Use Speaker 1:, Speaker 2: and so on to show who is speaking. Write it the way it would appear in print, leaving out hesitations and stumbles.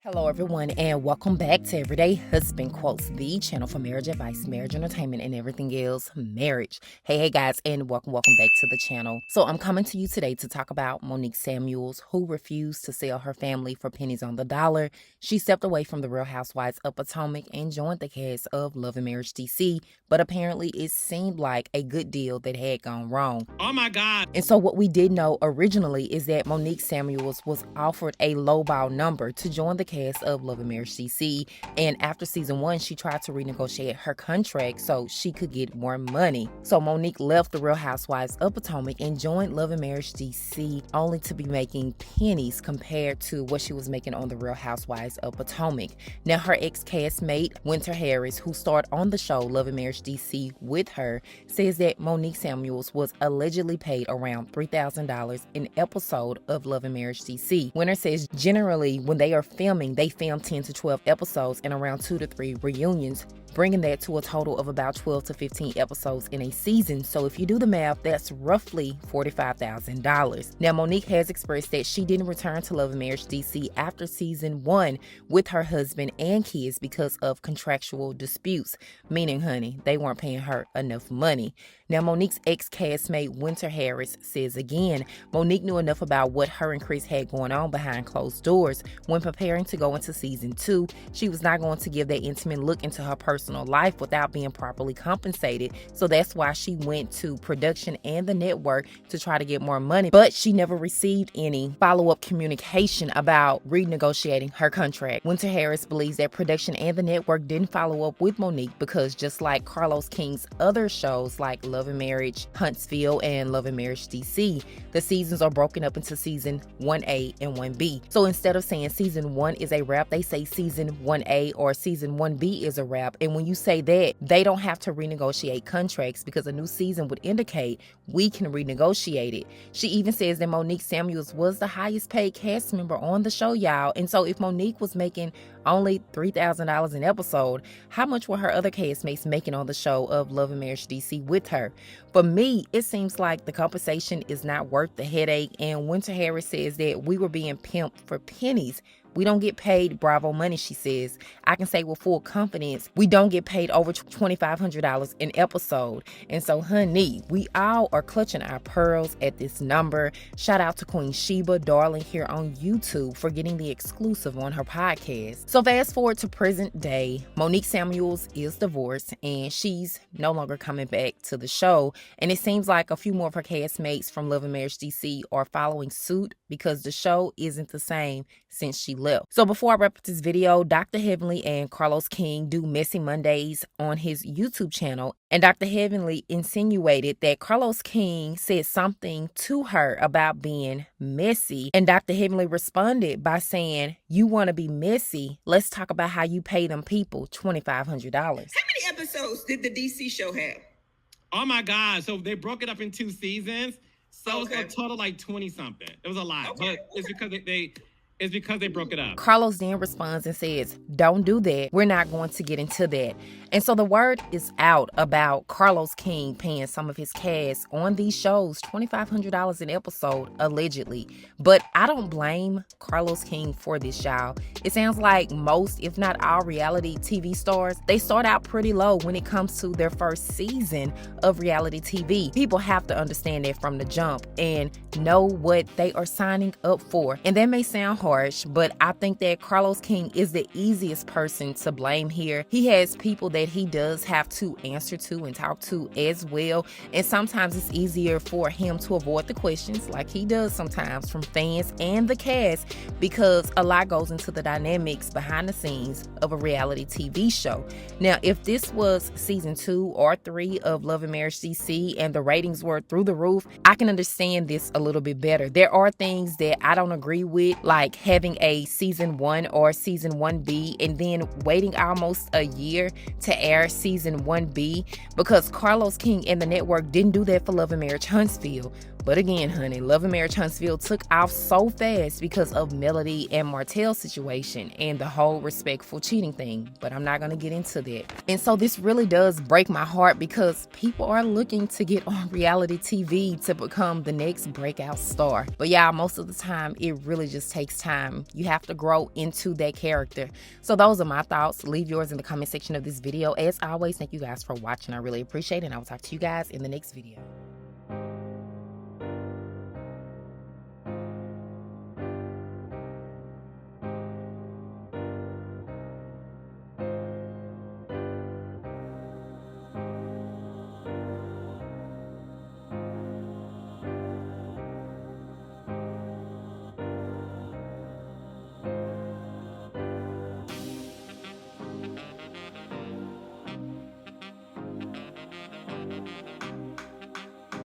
Speaker 1: Hello, everyone, and welcome back to Everyday Husband Quotes, the channel for marriage advice, marriage entertainment, and everything else marriage. Hey, guys, and welcome back to the channel. So I'm coming to you today to talk about Monique Samuels, who refused to sell her family for pennies on the dollar. She stepped away from the Real Housewives of Potomac and joined the cast of Love and Marriage DC, but apparently it seemed like a good deal that had gone wrong.
Speaker 2: Oh my God.
Speaker 1: And so what we did know originally is that Monique Samuels was offered a lowball number to join the cast of Love and Marriage DC, and after season 1 she tried to renegotiate her contract so she could get more money. So Monique left the Real Housewives of Potomac and joined Love and Marriage DC, only to be making pennies compared to what she was making on the Real Housewives of Potomac. Now her ex-castmate Winter Harris, who starred on the show Love and Marriage DC with her, says that Monique Samuels was allegedly paid around $3,000 an episode of Love and Marriage DC. Winter says generally when they are filming, they film 10 to 12 episodes and around 2 to 3 reunions, bringing that to a total of about 12 to 15 episodes in a season. So if you do the math, that's roughly $45,000. Now, Monique has expressed that she didn't return to Love and Marriage DC after season 1 with her husband and kids because of contractual disputes, meaning, honey, they weren't paying her enough money. Now, Monique's ex-castmate Winter Harris says again, Monique knew enough about what her and Chris had going on behind closed doors. When preparing to go into season 2, she was not going to give that intimate look into her personal life without being properly compensated. So that's why she went to production and the network to try to get more money. But she never received any follow-up communication about renegotiating her contract. Winter Harris believes that production and the network didn't follow up with Monique because just like Carlos King's other shows like Love and Marriage Huntsville and Love and Marriage DC, the seasons are broken up into season 1A and 1B. So instead of saying season 1 is a wrap, they say season 1A or season 1B is a wrap. And when you say that, they don't have to renegotiate contracts because a new season would indicate we can renegotiate it. She even says that Monique Samuels was the highest paid cast member on the show, y'all. And so if Monique was making only $3,000 an episode, how much were her other castmates making on the show of Love and Marriage DC with her? For me, it seems like the compensation is not worth the headache, and Winter Harris says that we were being pimped for pennies. We don't get paid Bravo money, she says. I can say with full confidence, we don't get paid over $2,500 an episode. And so, honey, we all are clutching our pearls at this number. Shout out to Queen Sheba Darling here on YouTube for getting the exclusive on her podcast. So fast forward to present day, Monique Samuels is divorced and she's no longer coming back to the show. And it seems like a few more of her castmates from Love and Marriage DC are following suit because the show isn't the same since she left. So before I wrap up this video, Dr. Heavenly and Carlos King do Messy Mondays on his YouTube channel, and Dr. Heavenly insinuated that Carlos King said something to her about being messy, and Dr. Heavenly responded by saying, "You want to be messy? Let's talk about how you pay them people $2,500.
Speaker 3: How many episodes did the DC show have?
Speaker 2: Oh my God. So they broke it up in 2 seasons. So
Speaker 3: Okay.
Speaker 2: it's a total like 20 something. It was a lot,
Speaker 3: Okay,
Speaker 2: but it's because it's because they broke it up.
Speaker 1: Carlos then responds and says, "Don't do that. We're not going to get into that." And so the word is out about Carlos King paying some of his cast on these shows $2,500 an episode, allegedly. But I don't blame Carlos King for this, y'all. It sounds like most, if not all, reality TV stars, they start out pretty low when it comes to their first season of reality TV. People have to understand that from the jump and know what they are signing up for. And that may sound harsh, but I think that Carlos King is the easiest person to blame here. He has people that he does have to answer to and talk to as well, and sometimes it's easier for him to avoid the questions like he does sometimes from fans and the cast because a lot goes into the dynamics behind the scenes of a reality TV show. Now, if this was season 2 or 3 of Love and Marriage DC and the ratings were through the roof, I can understand this a little bit better. There are things that I don't agree with, like having a season 1 or season 1B and then waiting almost a year to air season 1B because Carlos King and the network didn't do that for Love and Marriage Huntsville. But again, honey, Love and Marriage Huntsville took off so fast because of Melody and Martell's situation and the whole respectful cheating thing. But I'm not going to get into that. And so this really does break my heart because people are looking to get on reality TV to become the next breakout star. But yeah, most of the time, it really just takes time. You have to grow into that character. So those are my thoughts. Leave yours in the comment section of this video. As always, thank you guys for watching. I really appreciate it. And I will talk to you guys in the next video.